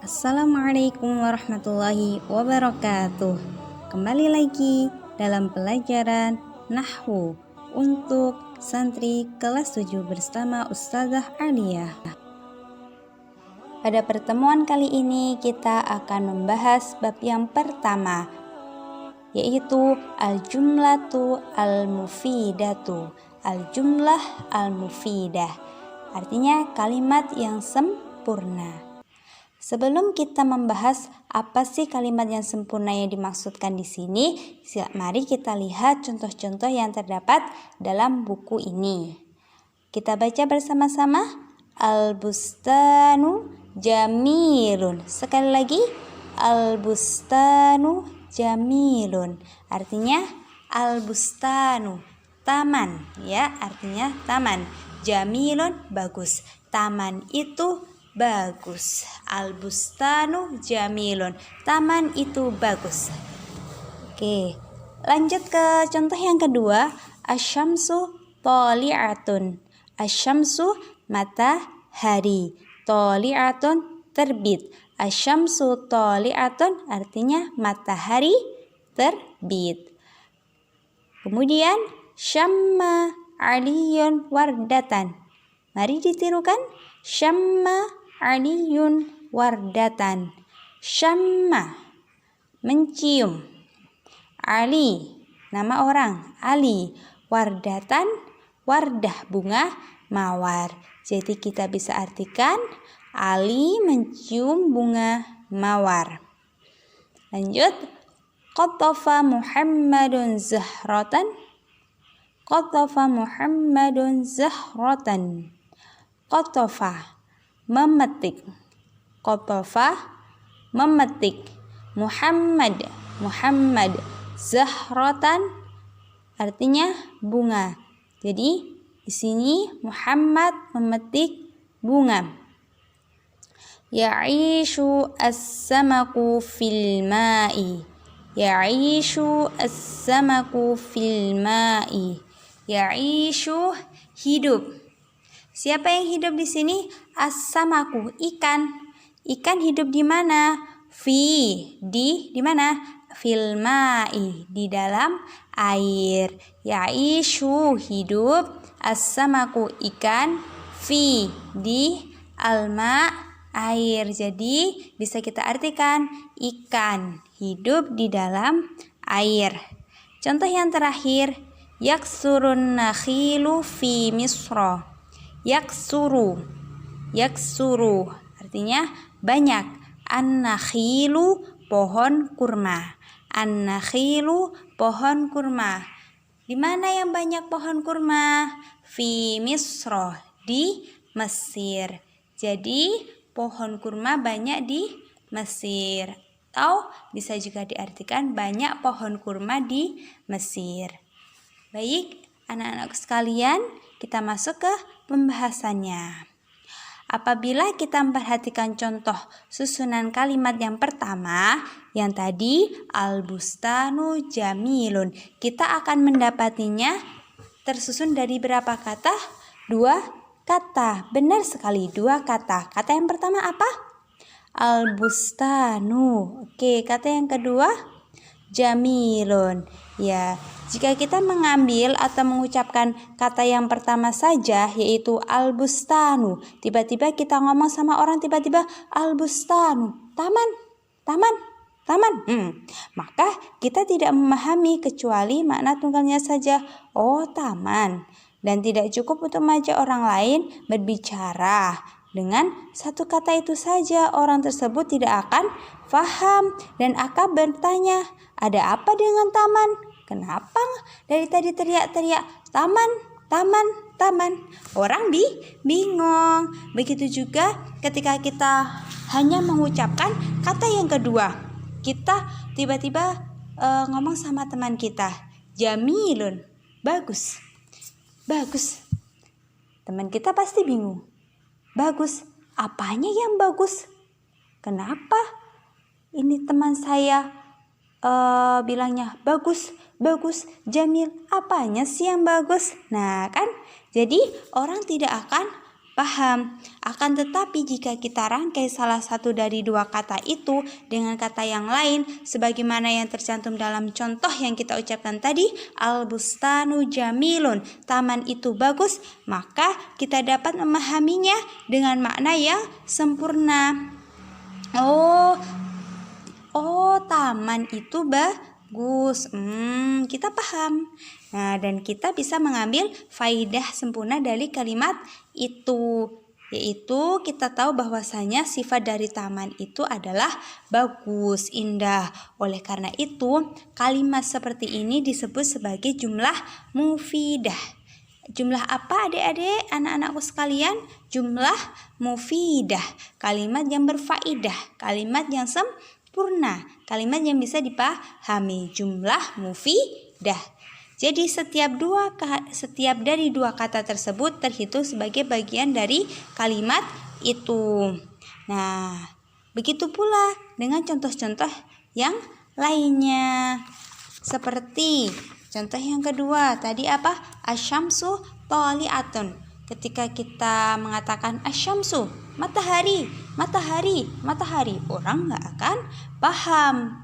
Assalamualaikum warahmatullahi wabarakatuh. Kembali lagi dalam pelajaran Nahwu untuk santri kelas 7 bersama Ustazah Aliyah. Pada pertemuan kali ini kita akan membahas bab yang pertama, yaitu al-jumlatu al-mufidatu. Al-jumlah al-mufidah, artinya kalimat yang sempurna. Sebelum kita membahas apa sih kalimat yang sempurna yang dimaksudkan di sini, mari kita lihat contoh-contoh yang terdapat dalam buku ini. Kita baca bersama-sama. Al-bustanu jamilun. Sekali lagi, al-bustanu jamilun. Artinya al-bustanu, taman, ya, artinya taman. Jamilun, bagus. Taman itu bagus. Al-bustanu jamilun, taman itu bagus. Oke, lanjut ke contoh yang kedua. Asyamsu thali'atun. Asyamsu matahari, thali'atun terbit. Asyamsu thali'atun artinya matahari terbit. Kemudian syamma aliyun wardatan. Mari ditirukan. Syamma aliyun wardatan. Syamma, mencium. Ali, nama orang, Ali. Wardatan, wardah, bunga mawar. Jadi kita bisa artikan Ali mencium bunga mawar. Lanjut. Qatafa Muhammadun zahratan. Qatafa Muhammadun zahratan. Qatafa, memetik. Qatafa, memetik. Muhammad, Muhammad. Zahratan artinya bunga. Jadi di sini Muhammad memetik bunga. Ya'ishu as-samaku fil ma'i. Ya'ishu as-samaku fil ma'i. Ya'ishu, hidup. Siapa yang hidup di sini? As-samaku, ikan. Ikan hidup di mana? Di mana? Fil ma'i, di dalam air. Ya'ishu, hidup. As-samaku, ikan. Di alma, air. Jadi bisa kita artikan ikan hidup di dalam air. Contoh yang terakhir, yaksurun nakhilu fi misra. Yaksuru, yaksuru artinya banyak. An-nakhilu, pohon kurma. An-nakhilu, pohon kurma. Di mana yang banyak pohon kurma? Fi misra, di Mesir. Jadi pohon kurma banyak di Mesir. Atau bisa juga diartikan banyak pohon kurma di Mesir. Baik, anak-anak sekalian, kita masuk ke pembahasannya. Apabila kita memperhatikan contoh susunan kalimat yang pertama, yang tadi al-bustanu jamilun, kita akan mendapatinya tersusun dari berapa kata? 2 kata. Benar sekali, 2 kata. Kata yang pertama apa? Al-bustanu. Oke, kata yang kedua jamilun. Ya, jika kita mengambil atau mengucapkan kata yang pertama saja, yaitu al-bustanu, tiba-tiba kita ngomong sama orang, tiba-tiba al-bustanu, taman, taman, taman. Maka kita tidak memahami kecuali makna tunggalnya saja. Oh, taman. Dan tidak cukup untuk mengajak orang lain berbicara. Dengan satu kata itu saja, orang tersebut tidak akan faham dan akan bertanya, ada apa dengan taman? Kenapa dari tadi teriak-teriak taman, taman, taman? Orang bingung. Begitu juga ketika kita hanya mengucapkan kata yang kedua. Kita tiba-tiba ngomong sama teman kita, jamilun, bagus, bagus. Teman kita pasti bingung. Bagus, apanya yang bagus? Kenapa ini teman saya bilangnya bagus, bagus, jamil, apanya sih yang bagus? Nah kan, jadi orang tidak akan paham. Akan tetapi jika kita rangkai salah satu dari dua kata itu dengan kata yang lain, sebagaimana yang tercantum dalam contoh yang kita ucapkan tadi, al-bustanu jamilun, taman itu bagus, maka kita dapat memahaminya dengan makna yang sempurna. Taman itu bagus. Kita paham. Nah, dan kita bisa mengambil faidah sempurna dari kalimat itu, yaitu kita tahu bahwasanya sifat dari taman itu adalah bagus, indah. Oleh karena itu, kalimat seperti ini disebut sebagai jumlah mufidah. Jumlah apa adik-adik, anak-anakku sekalian? Jumlah mufidah, kalimat yang berfaedah, kalimat yang sempurna, kalimat yang bisa dipahami, jumlah mufidah. Jadi setiap dari dua kata tersebut terhitung sebagai bagian dari kalimat itu. Nah, begitu pula dengan contoh-contoh yang lainnya. Seperti contoh yang kedua, tadi apa? Asyamsu thali'atun. Ketika kita mengatakan asyamsu, matahari, orang nggak akan paham.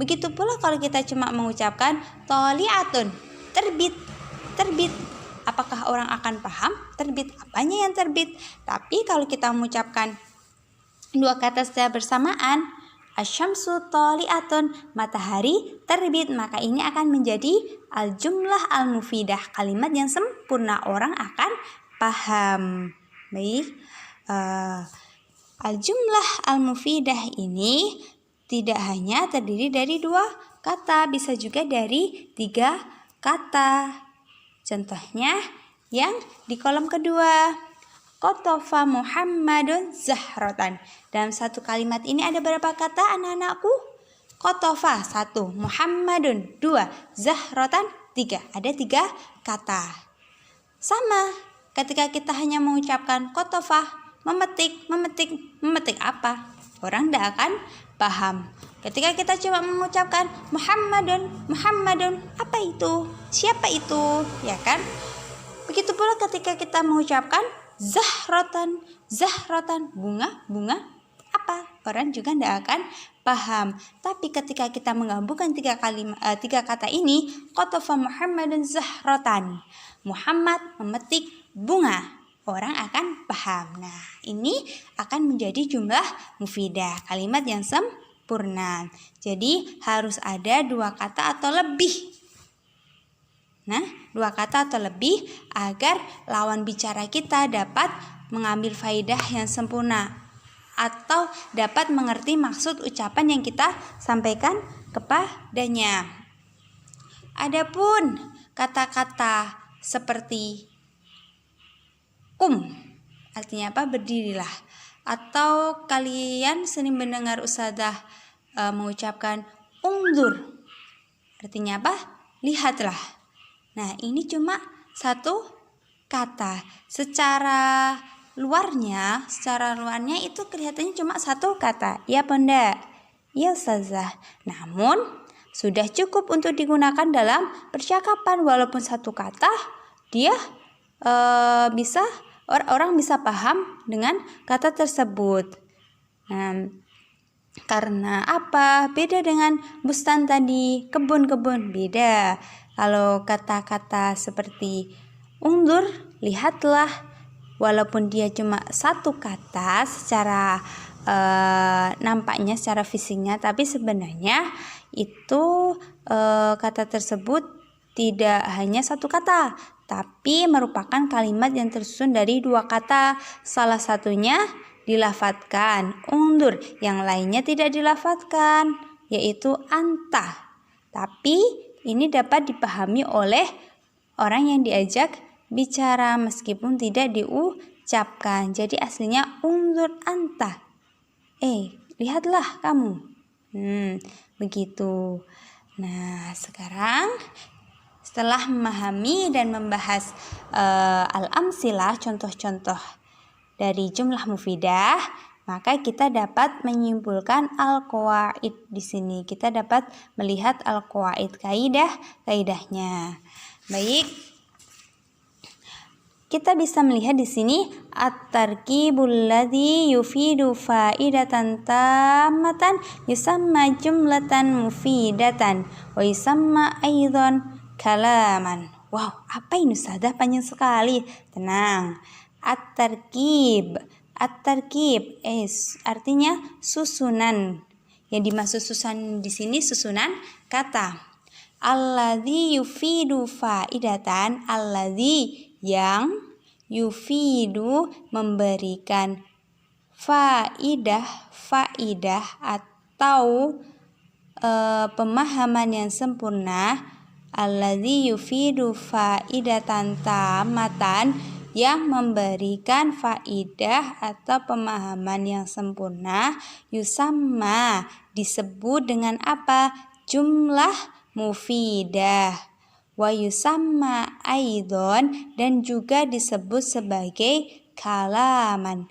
Begitu pula kalau kita cuma mengucapkan thali'atun, terbit. Apakah orang akan paham terbit? Apanya yang terbit? Tapi kalau kita mengucapkan dua kata secara bersamaan, asyamsu thali'atun, matahari terbit, maka ini akan menjadi al-jumlah al-mufidah, kalimat yang sempurna, orang akan paham. Baik, al-jumlah al-mufidah ini tidak hanya terdiri dari dua kata, bisa juga dari tiga kata. Contohnya yang di kolom kedua, Qatafa Muhammadun Zahratan. Dalam satu kalimat ini ada berapa kata anak-anakku? Qatafa 1, Muhammadun 2, Zahratan 3. Ada 3 kata. Sama ketika kita hanya mengucapkan Qatafa, memetik apa? Orang tidak akan paham. Ketika kita coba mengucapkan Muhammadun, apa itu? Siapa itu? Ya kan? Begitu pula ketika kita mengucapkan Zahratan, bunga apa? Orang juga tidak akan paham. Tapi ketika kita menggabungkan tiga kata ini, Qatafa Muhammadun Zahratan, Muhammad memetik bunga, orang akan paham. Nah, ini akan menjadi jumlah mufidah, kalimat yang sempurna. Jadi harus ada dua kata atau lebih. Nah, dua kata atau lebih agar lawan bicara kita dapat mengambil faidah yang sempurna atau dapat mengerti maksud ucapan yang kita sampaikan kepadanya. Adapun kata-kata seperti artinya apa? Berdirilah. Atau kalian sering mendengar ustazah mengucapkan undur, artinya apa? Lihatlah. Nah, ini cuma satu kata. Secara luarnya itu kelihatannya cuma satu kata. Ya bunda? Ya ustazah. Namun sudah cukup untuk digunakan dalam percakapan. Walaupun satu kata, dia orang bisa paham dengan kata tersebut. Karena apa? Beda dengan bustan tadi, kebun-kebun, beda. Kalau kata-kata seperti undur, lihatlah, walaupun dia cuma satu kata secara nampaknya, secara fisiknya, tapi sebenarnya itu kata tersebut tidak hanya satu kata, tapi merupakan kalimat yang tersusun dari dua kata. Salah satunya dilafadzkan undur, yang lainnya tidak dilafadzkan, yaitu anta. Tapi ini dapat dipahami oleh orang yang diajak bicara meskipun tidak diucapkan. Jadi aslinya undur anta. Lihatlah kamu. Begitu. Nah, sekarang setelah memahami dan membahas al-amsilah, contoh-contoh dari jumlah mufidah, maka kita dapat menyimpulkan al-qawaid di sini. Kita dapat melihat al-qawaid, kaidahnya. Baik. Kita bisa melihat di sini at-tarkibul ladzi yufidu faidatan tammatan yusamma jumlatan mufidatan wa yusamma aidan kalaman. Wow, apa ini Ustazah? Panjang sekali. Tenang. At-tarkib artinya susunan. Yang dimaksud susunan di sini susunan kata. Alladzi yufidu faidatan, alladzi yang yufidu memberikan faidah atau pemahaman yang sempurna. Alladzi yufidu faidatan tamatan, yang memberikan faidah atau pemahaman yang sempurna. Yusamma disebut dengan apa? Jumlah mufidah. Wa yusamma aidon, dan juga disebut sebagai kalam.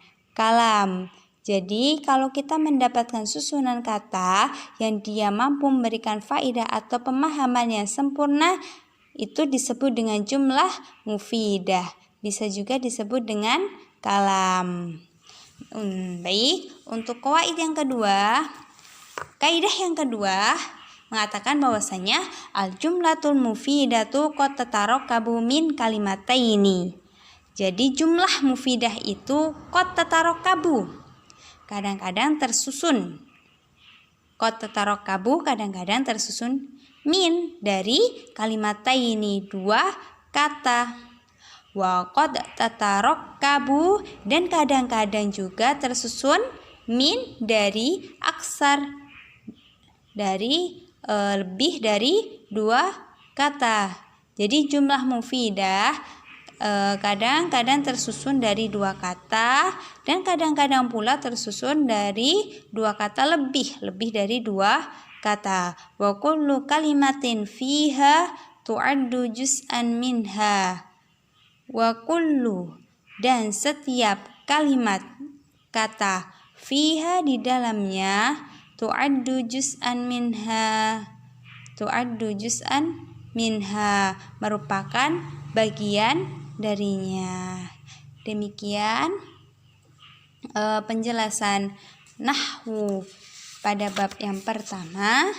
Jadi kalau kita mendapatkan susunan kata yang dia mampu memberikan faidah atau pemahaman yang sempurna, itu disebut dengan jumlah mufidah. Bisa juga disebut dengan kalam. Baik, untuk kaidah yang kedua mengatakan bahwasanya al-jumlatul mufidatu qad tatarakabu min kalimataini. Jadi jumlah mufidah itu qad tatarakabu, kadang-kadang tersusun. Qad tatarakabu kadang-kadang tersusun min dari kalimataini, dua kata. Wa qad tatarakabu, dan kadang-kadang juga tersusun min dari aksar, dari lebih dari dua kata. Jadi jumlah mufidah kadang-kadang tersusun dari dua kata, dan kadang-kadang pula tersusun dari dua kata lebih dari dua kata. Wa kullu kalimatin fiha tu'addu juz'an minha. Wa kullu, dan setiap kalimat kata fiha di dalamnya tu'addu juz'an minha, merupakan bagian darinya. Demikian penjelasan nahwu pada bab yang pertama.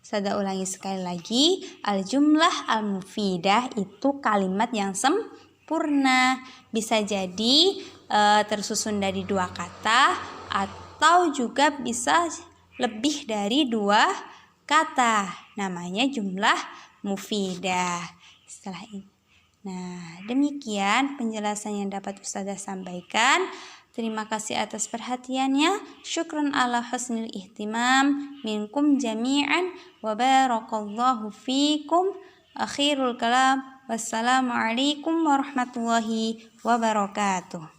Saya ulangi sekali lagi, al-jumlah al-mufidah itu kalimat yang sempurna. Bisa jadi tersusun dari dua kata, atau juga bisa lebih dari dua kata. Namanya jumlah mufidah. Setelah ini. Nah, demikian penjelasan yang dapat Ustazah sampaikan. Terima kasih atas perhatiannya. Syukran ala husnil ihtimam minkum jami'an wa barakallahu fikum. Akhirul kalam. Wassalamualaikum warahmatullahi wabarakatuh.